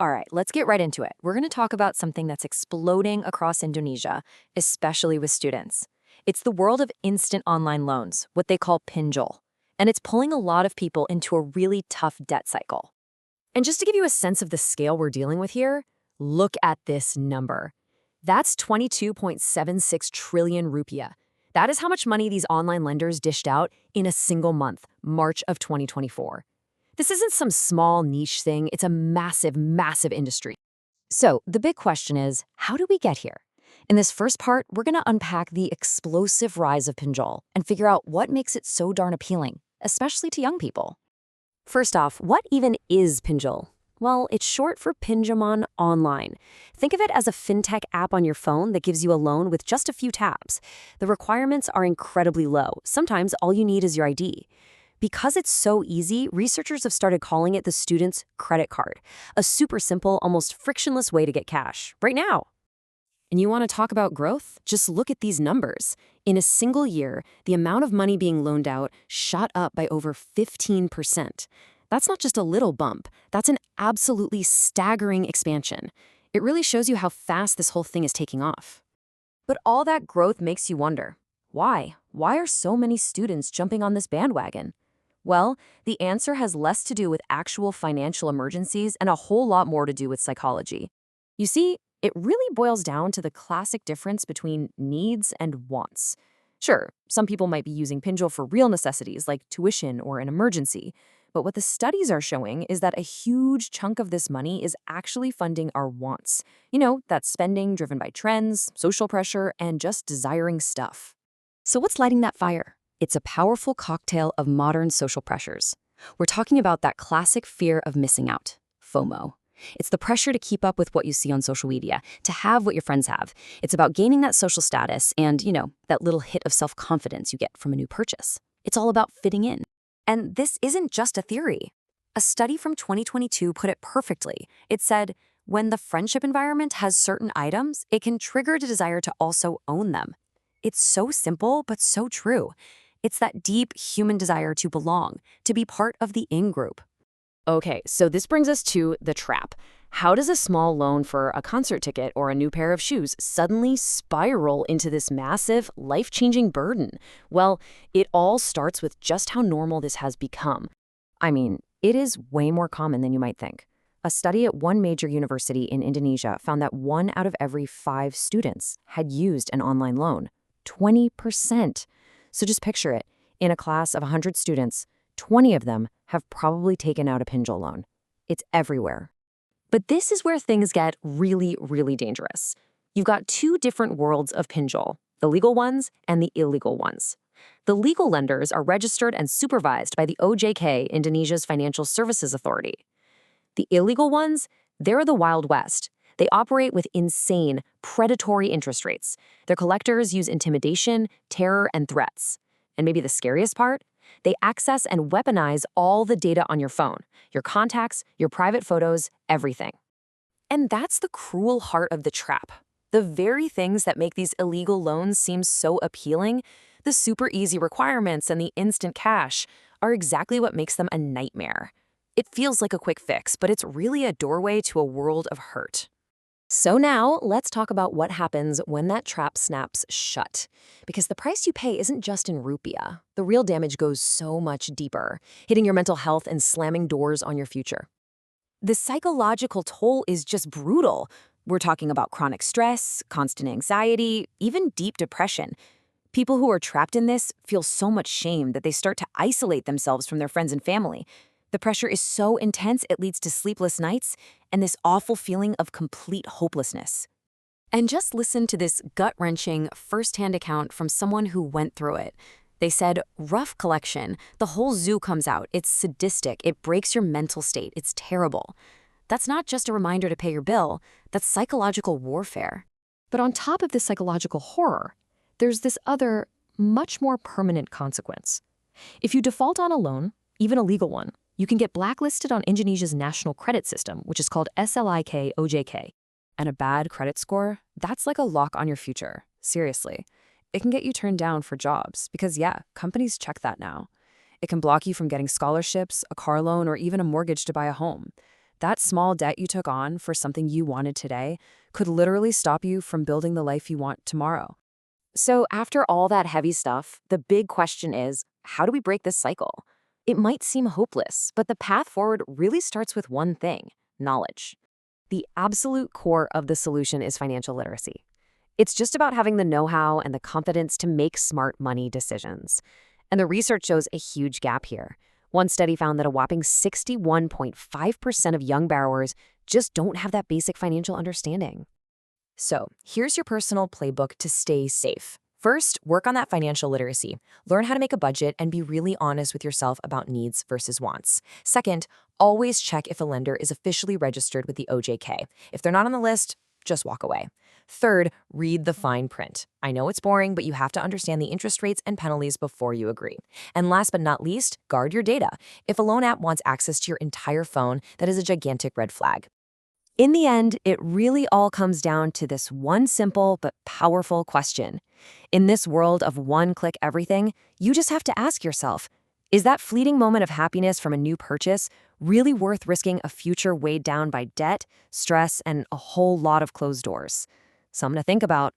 All right, let's get right into it. We're going to talk about something that's exploding across Indonesia, especially with students. It's the world of instant online loans, what they call pinjol. And it's pulling a lot of people into a really tough debt cycle. And just to give you a sense of the scale we're dealing with here, look at this number. That's 22.76 trillion rupiah. That is how much money these online lenders dished out in a single month, March of 2024. This isn't some small niche thing, it's a massive, massive industry. So the big question is, how do we get here? In this first part, we're going to unpack the explosive rise of pinjol and figure out what makes it so darn appealing, especially to young people. First off, what even is pinjol? Well, it's short for Pinjaman Online. Think of it as a fintech app on your phone that gives you a loan with just a few taps. The requirements are incredibly low. Sometimes all you need is your ID. Because it's so easy, researchers have started calling it the student's credit card, a super simple, almost frictionless way to get cash, right now. And you want to talk about growth? Just look at these numbers. In a single year, the amount of money being loaned out shot up by over 15%. That's not just a little bump, that's an absolutely staggering expansion. It really shows you how fast this whole thing is taking off. But all that growth makes you wonder, why? Why are so many students jumping on this bandwagon? Well, the answer has less to do with actual financial emergencies and a whole lot more to do with psychology. You see, it really boils down to the classic difference between needs and wants. Sure, some people might be using pinjol for real necessities like tuition or an emergency, but what the studies are showing is that a huge chunk of this money is actually funding our wants. You know, that spending driven by trends, social pressure, and just desiring stuff. So what's lighting that fire? It's a powerful cocktail of modern social pressures. We're talking about that classic fear of missing out, FOMO. It's the pressure to keep up with what you see on social media, to have what your friends have. It's about gaining that social status and, that little hit of self-confidence you get from a new purchase. It's all about fitting in. And this isn't just a theory. A study from 2022 put it perfectly. It said, when the friendship environment has certain items, it can trigger the desire to also own them. It's so simple, but so true. It's that deep human desire to belong, to be part of the in-group. Okay, so this brings us to the trap. How does a small loan for a concert ticket or a new pair of shoes suddenly spiral into this massive, life-changing burden? Well, it all starts with just how normal this has become. I mean, it is way more common than you might think. A study at one major university in Indonesia found that 1 out of every 5 students had used an online loan. 20%. So just picture it. In a class of 100 students, 20 of them have probably taken out a pinjol loan. It's everywhere. But this is where things get really, really dangerous. You've got 2 different worlds of pinjol, the legal ones and the illegal ones. The legal lenders are registered and supervised by the OJK, Indonesia's Financial Services Authority. The illegal ones, they're the Wild West. They operate with insane, predatory interest rates. Their collectors use intimidation, terror, and threats. And maybe the scariest part? They access and weaponize all the data on your phone, your contacts, your private photos, everything. And that's the cruel heart of the trap. The very things that make these illegal loans seem so appealing, the super easy requirements and the instant cash, are exactly what makes them a nightmare. It feels like a quick fix, but it's really a doorway to a world of hurt. So now, let's talk about what happens when that trap snaps shut. Because the price you pay isn't just in rupiah. The real damage goes so much deeper, hitting your mental health and slamming doors on your future. The psychological toll is just brutal. We're talking about chronic stress, constant anxiety, even deep depression. People who are trapped in this feel so much shame that they start to isolate themselves from their friends and family. The pressure is so intense it leads to sleepless nights and this awful feeling of complete hopelessness. And just listen to this gut-wrenching, first-hand account from someone who went through it. They said, rough collection, the whole zoo comes out, it's sadistic, it breaks your mental state, it's terrible. That's not just a reminder to pay your bill, that's psychological warfare. But on top of this psychological horror, there's this other, much more permanent consequence. If you default on a loan, even a legal one, you can get blacklisted on Indonesia's national credit system, which is called SLIK OJK. And a bad credit score, that's like a lock on your future. Seriously. It can get you turned down for jobs because, companies check that now. It can block you from getting scholarships, a car loan, or even a mortgage to buy a home. That small debt you took on for something you wanted today could literally stop you from building the life you want tomorrow. So, after all that heavy stuff, the big question is, how do we break this cycle? It might seem hopeless, but the path forward really starts with one thing: knowledge. The absolute core of the solution is financial literacy. It's just about having the know-how and the confidence to make smart money decisions. And the research shows a huge gap here. One study found that a whopping 61.5% of young borrowers just don't have that basic financial understanding. So, here's your personal playbook to stay safe. First, work on that financial literacy. Learn how to make a budget and be really honest with yourself about needs versus wants. Second, always check if a lender is officially registered with the OJK. If they're not on the list, just walk away. Third, read the fine print. I know it's boring, but you have to understand the interest rates and penalties before you agree. And last but not least, guard your data. If a loan app wants access to your entire phone, that is a gigantic red flag. In the end, it really all comes down to this one simple but powerful question. In this world of one-click everything, you just have to ask yourself, is that fleeting moment of happiness from a new purchase really worth risking a future weighed down by debt, stress, and a whole lot of closed doors? Something to think about.